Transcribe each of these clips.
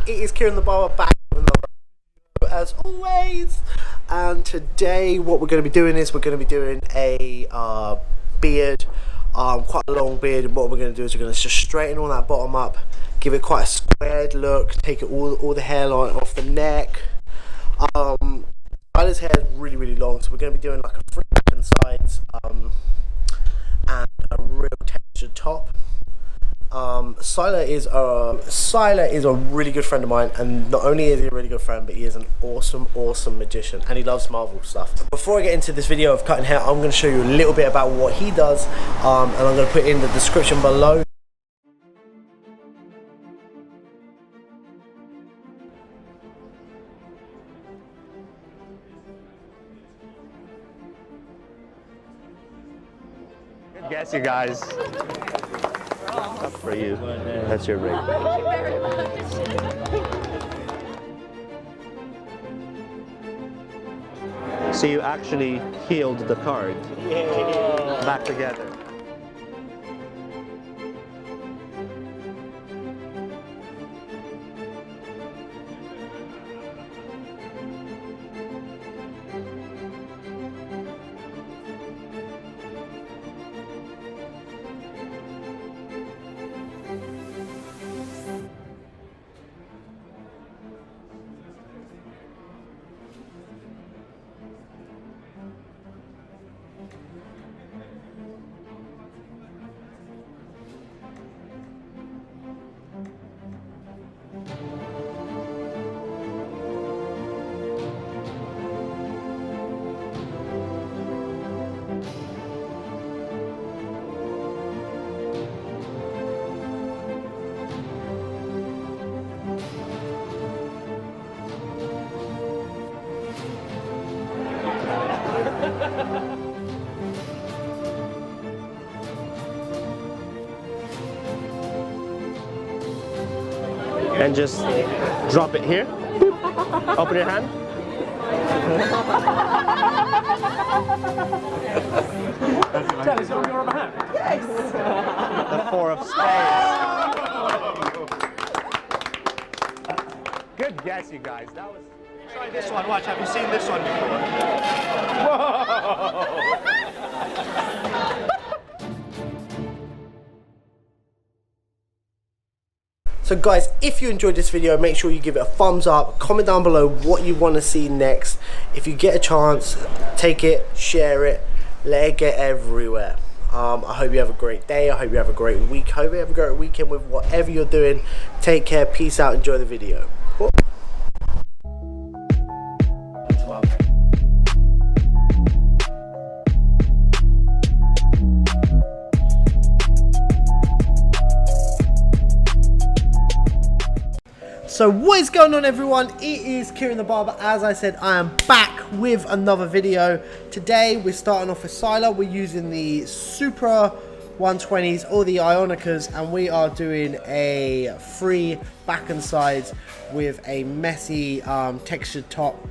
It is Kieronthebarber back with another video as always, and today what we're going to be doing is we're going to be doing a beard, quite a long beard, and what we're going to do is we're going to just straighten all that bottom up, give it quite a squared look, take it all the hairline off the neck. Sila's hair is really long, so we're going to be doing like a free back and sides and a real textured top. Sila is a really good friend of mine, and not only is he a really good friend, but he is an awesome magician, and he loves Marvel stuff. Before I get into this video of cutting hair, I'm going to show you a little bit about what he does, and I'm going to put it in the description below. Good guess, you guys. Up for you. That's your ring. Thank you very much. So you actually healed the card back together. And just drop it here. Open your hand. Tell us on your other hand. Yes. The 4 of spades. Good guess, you guys. That was. Try this one. Watch. Have you seen this one before? So guys, if you enjoyed this video, make sure you give it a thumbs up, comment down below what you want to see next. If you get a chance, take it, share it, let it get everywhere. I hope you have a great day, I hope you have a great week, I hope you have a great weekend with whatever you're doing. Take care, peace out, enjoy the video. Cool. So what is going on, everyone? It is Kieronthebarber. As I said, I am back with another video. Today we're starting off with Sila. We're using the Supra 120s or the Ionicas, and we are doing a free back and sides with a messy textured top.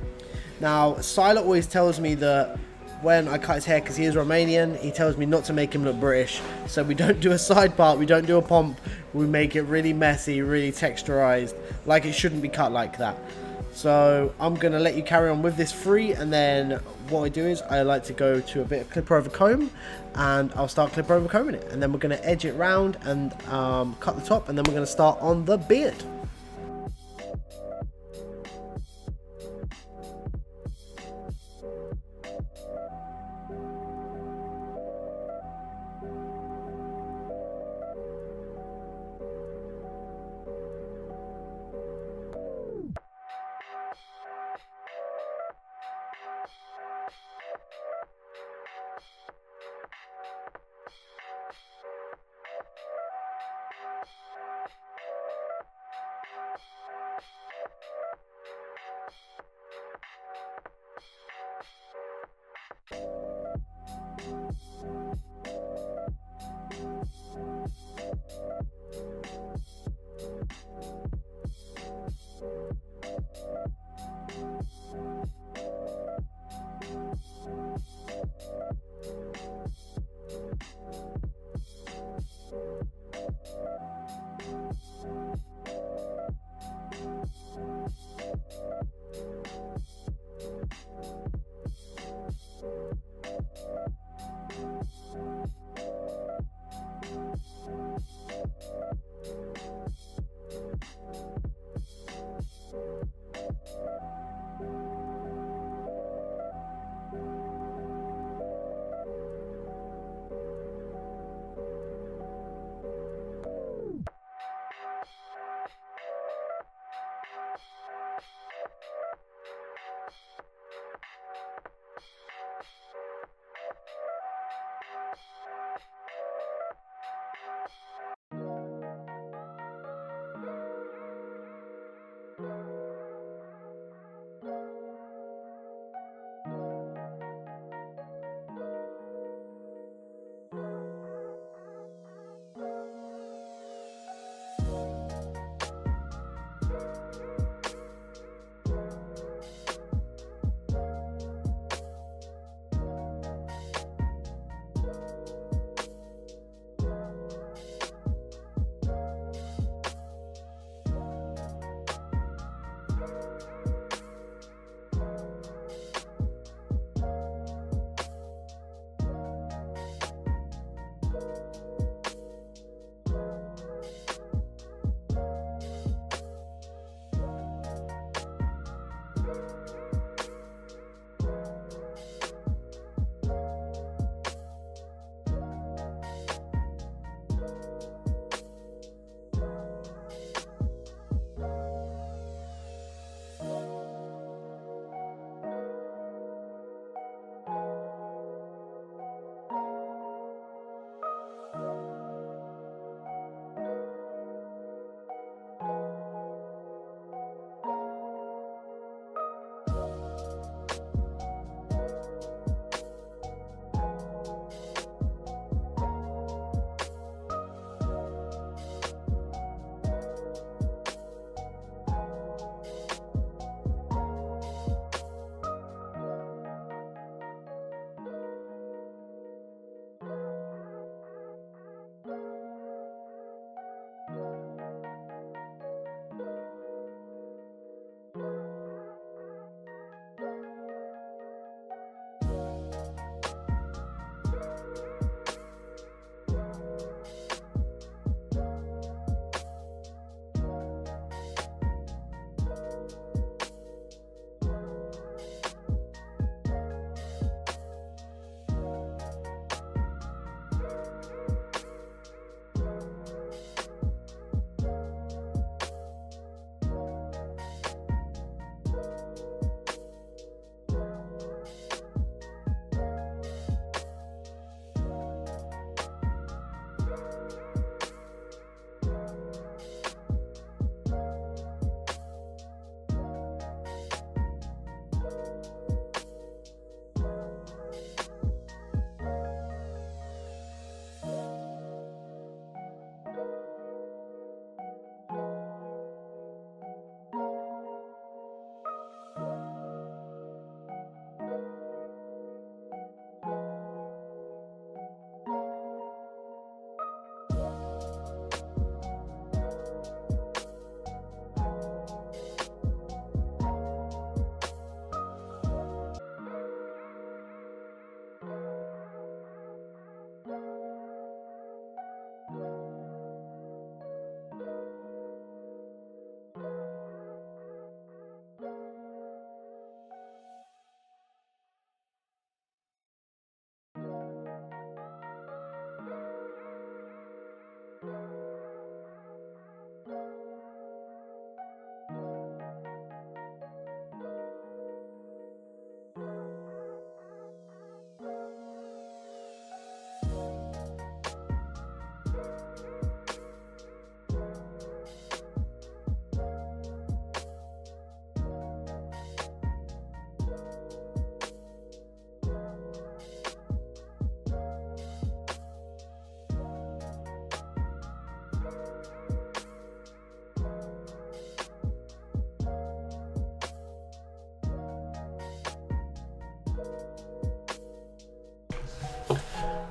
Now Sila always tells me that when I cut his hair, because he is Romanian, he tells me not to make him look British, so we don't do a side part, we don't do a pomp, we make it really messy, really texturized, like it shouldn't be cut like that. So I'm gonna let you carry on with this free, and then what I do is I like to go to a bit of clipper over comb, and I'll start clipper over combing it, and then we're gonna edge it round and cut the top, and then we're gonna start on the beard.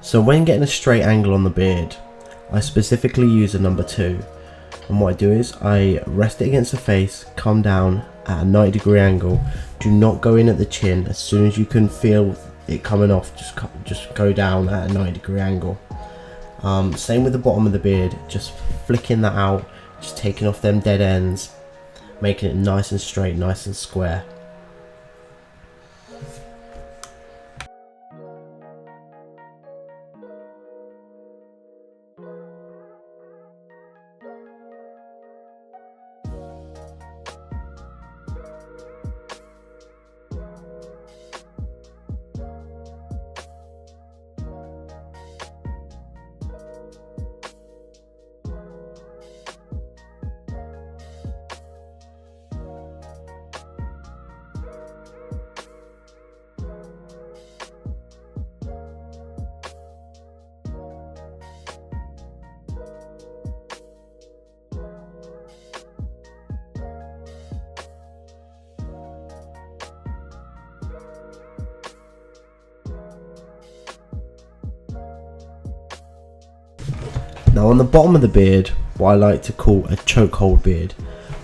So when getting a straight angle on the beard, I specifically use a number 2, and what I do is I rest it against the face, come down at a 90-degree angle. Do not go in at the chin. As soon as you can feel it coming off, just go down at a 90-degree angle. Same with the bottom of the beard, just flicking that out, just taking off them dead ends, making it nice and straight, nice and square. Now on the bottom of the beard, what I like to call a chokehold beard,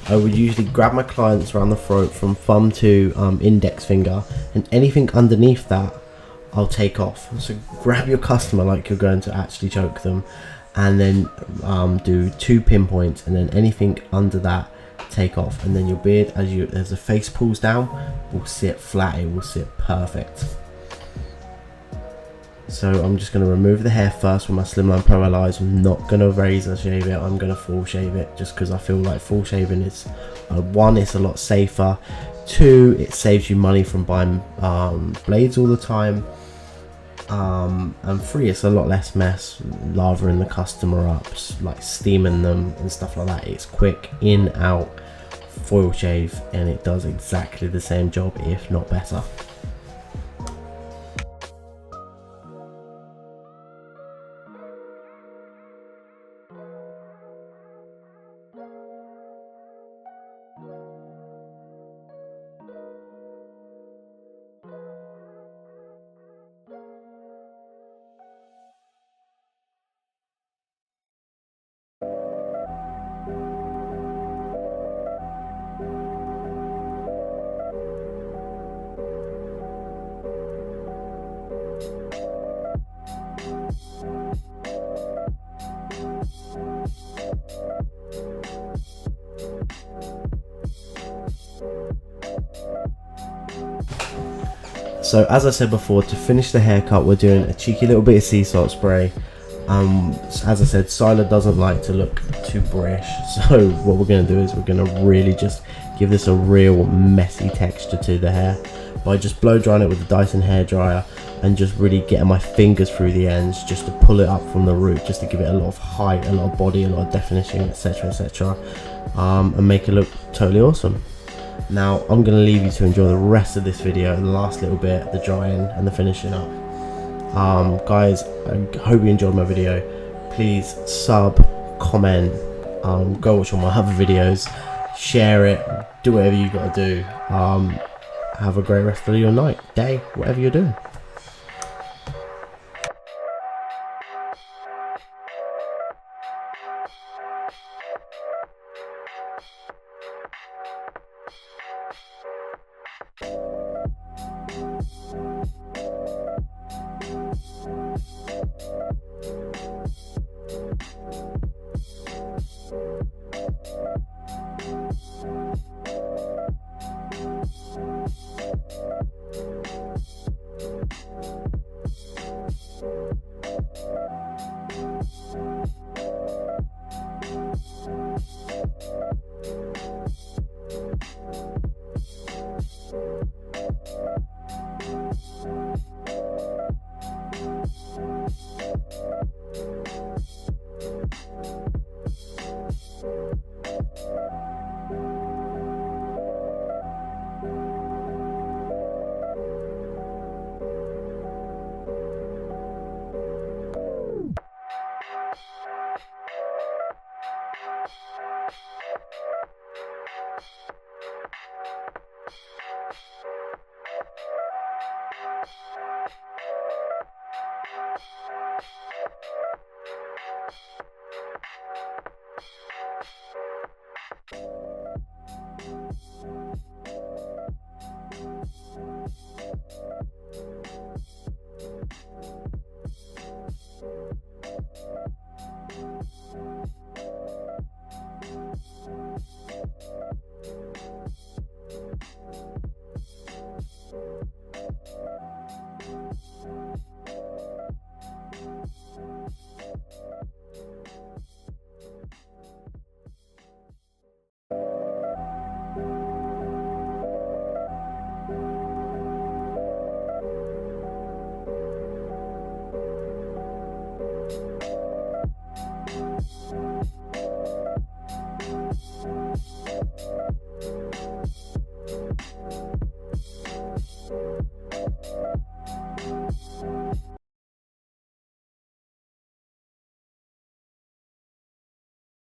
I would usually grab my clients around the throat from thumb to index finger, and anything underneath that I'll take off. So grab your customer like you're going to actually choke them, and then do 2 pinpoints, and then anything under that take off, and then your beard as the face pulls down will sit flat, it will sit perfect. So I'm just going to remove the hair first with my Slimline Pro Allies. I'm not going to razor shave it, I'm going to full shave it, just because I feel like full shaving is, 1, it's a lot safer, 2, it saves you money from buying blades all the time, and 3, it's a lot less mess, lathering the customer up, like steaming them and stuff like that. It's quick, in, out, foil shave, and it does exactly the same job, if not better. So as I said before, to finish the haircut, we're doing a cheeky little bit of sea salt spray. As I said, Siler doesn't like to look too brash, so what we're going to do is we're going to really just give this a real messy texture to the hair by just blow drying it with the Dyson hairdryer, and just really getting my fingers through the ends just to pull it up from the root, just to give it a lot of height, a lot of body, a lot of definition, etc, etc, and make it look totally awesome. Now I'm going to leave you to enjoy the rest of this video, the last little bit, the drying and the finishing up. Guys, I hope you enjoyed my video. Please sub, comment, go watch all my other videos, share it, do whatever you got to do. Have a great rest of your night, day, whatever you're doing. You